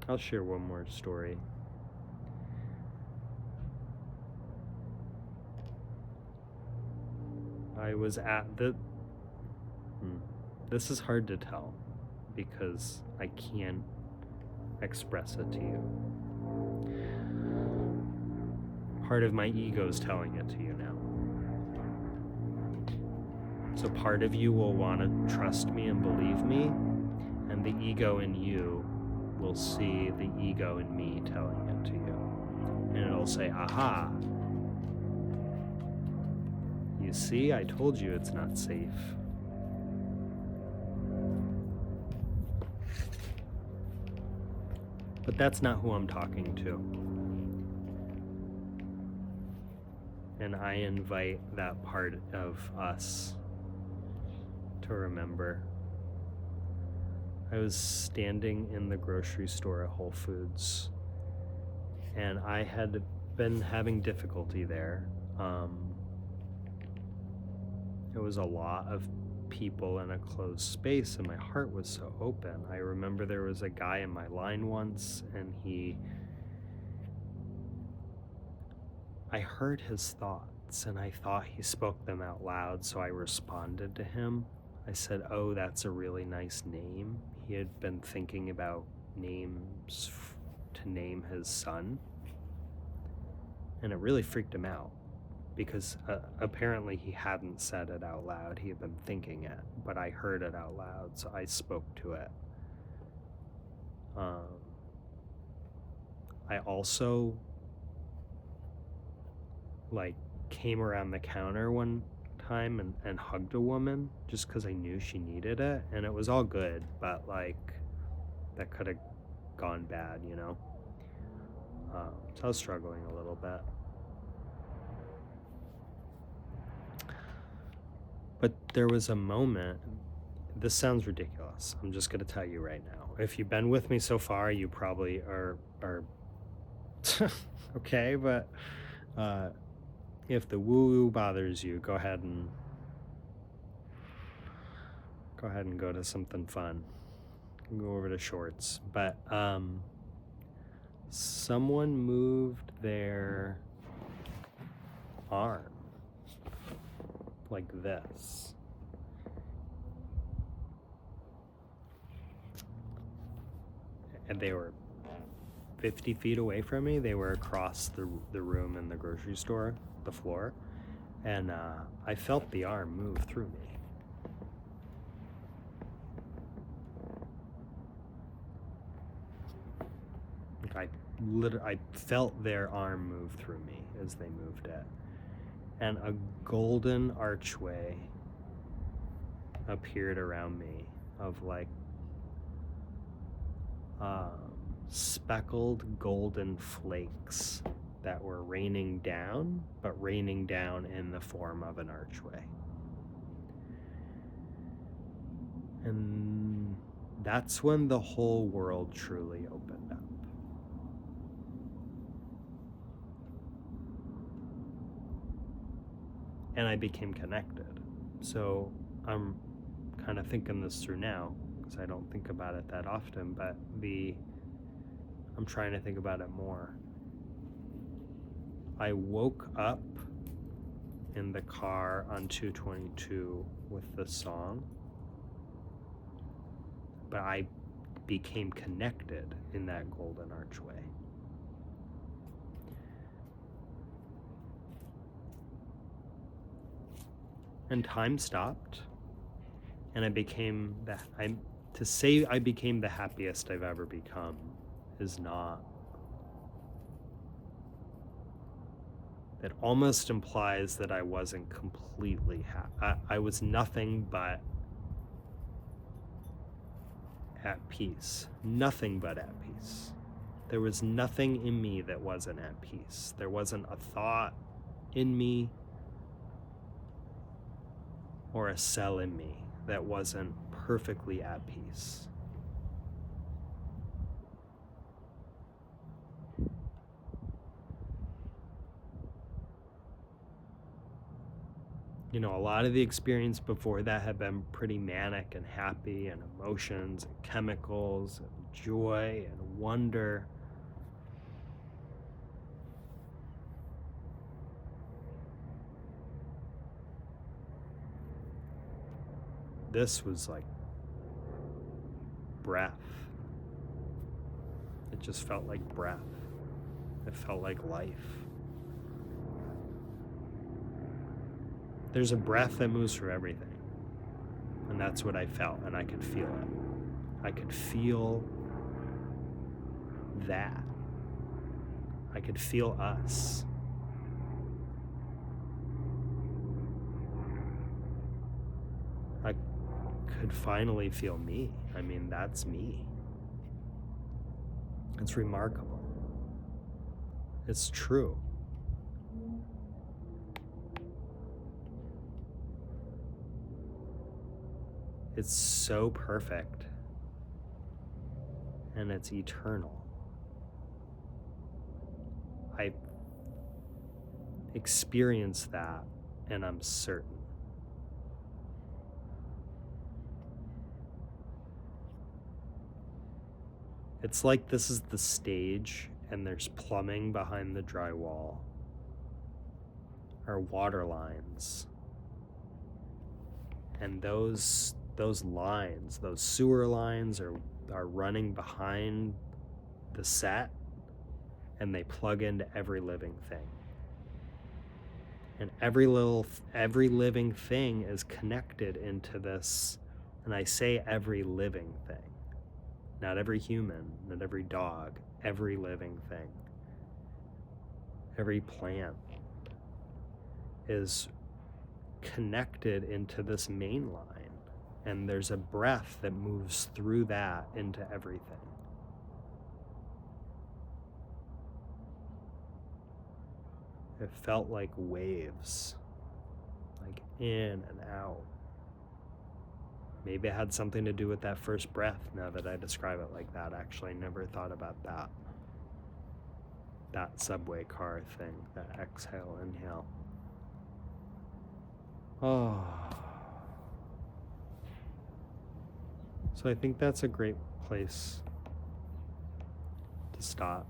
I'll share one more story. I was at the... This is hard to tell because I can't express it to you. Part of my ego is telling it to you now. So part of you will want to trust me and believe me, and the ego in you will see the ego in me telling it to you. And it'll say, aha, you see, I told you it's not safe. But that's not who I'm talking to. And I invite that part of us to remember. I was standing in the grocery store at Whole Foods, and I had been having difficulty there. It was a lot of people in a closed space, and my heart was so open. I remember there was a guy in my line once, and I heard his thoughts, and I thought he spoke them out loud, so I responded to him. I said, "Oh, that's a really nice name." He had been thinking about names to name his son, and it really freaked him out because apparently he hadn't said it out loud. He had been thinking it, but I heard it out loud, so I spoke to it. I also came around the counter one time and hugged a woman just because I knew she needed it, and it was all good, but that could have gone bad, you know? So I was struggling a little bit. But there was a moment, this sounds ridiculous, I'm just gonna tell you right now. If you've been with me so far, you probably are okay, but if the woo-woo bothers you, go ahead and go to something fun. Go over to shorts. But someone moved their arm like this. And they were 50 feet away from me. They were across the room in the grocery store, the floor. And I felt the arm move through me. I felt their arm move through me as they moved it. And a golden archway appeared around me of speckled golden flakes that were raining down, but raining down in the form of an archway. And that's when the whole world truly opened up. And I became connected. So I'm kind of thinking this through now, because I don't think about it that often, but I'm trying to think about it more. I woke up in the car on 222 with the song, but I became connected in that golden archway. And time stopped, and I became to say I became the happiest I've ever become is not. It almost implies that I wasn't completely happy. I was nothing but at peace. Nothing but at peace. There was nothing in me that wasn't at peace. There wasn't a thought in me or a cell in me that wasn't perfectly at peace. You know, a lot of the experience before that had been pretty manic and happy, and emotions and chemicals and joy and wonder. This was like breath. It just felt like breath. It felt like life. There's a breath that moves through everything. And that's what I felt, and I could feel it. I could feel that. I could feel us. I could finally feel me. I mean, that's me. It's remarkable. It's true. It's so perfect. And it's eternal. I experienced that, and I'm certain. It's like this is the stage, and there's plumbing behind the drywall, or water lines. And those lines, those sewer lines are running behind the set, and they plug into every living thing. And every living thing is connected into this, and I say every living thing. Not every human, not every dog, every living thing. Every plant is connected into this main line, and there's a breath that moves through that into everything. It felt like waves, like in and out. Maybe it had something to do with that first breath, now that I describe it like that. Actually, I never thought about that. That subway car thing, that exhale, inhale. Oh. So I think that's a great place to stop.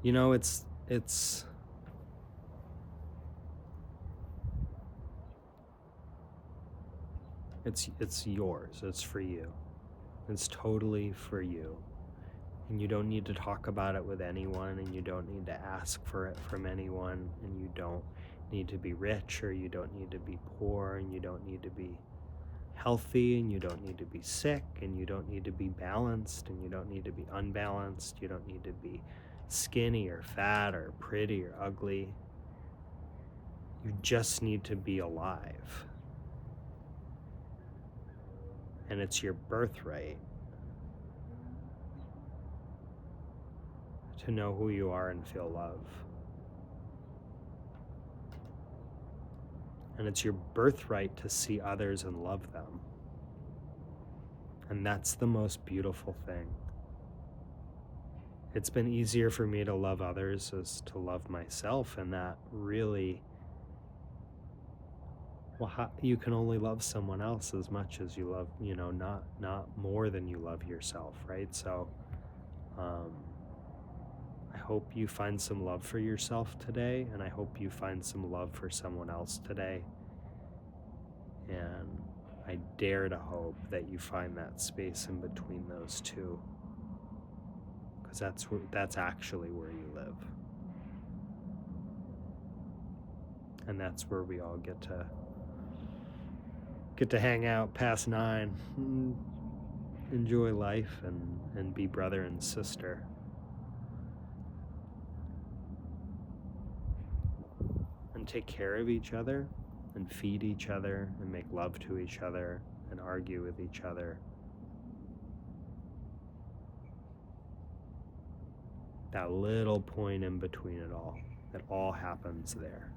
You know, it's yours. It's for you. It's totally for you. And you don't need to talk about it with anyone, and you don't need to ask for it from anyone, and you don't need to be rich, or you don't need to be poor, and you don't need to be healthy, and you don't need to be sick, and you don't need to be balanced, and you don't need to be unbalanced. You don't need to be skinny or fat or pretty or ugly. You just need to be alive. And it's your birthright to know who you are and feel love. And it's your birthright to see others and love them. And that's the most beautiful thing. It's been easier for me to love others as to love myself, and that really, well, you can only love someone else as much as you love, not more than you love yourself, right? So I hope you find some love for yourself today, and I hope you find some love for someone else today. And I dare to hope that you find that space in between those two, because that's actually where you live. And that's where we all get to hang out past 9, enjoy life, and be brother and sister. And take care of each other, and feed each other, and make love to each other, and argue with each other. That little point in between it all happens there.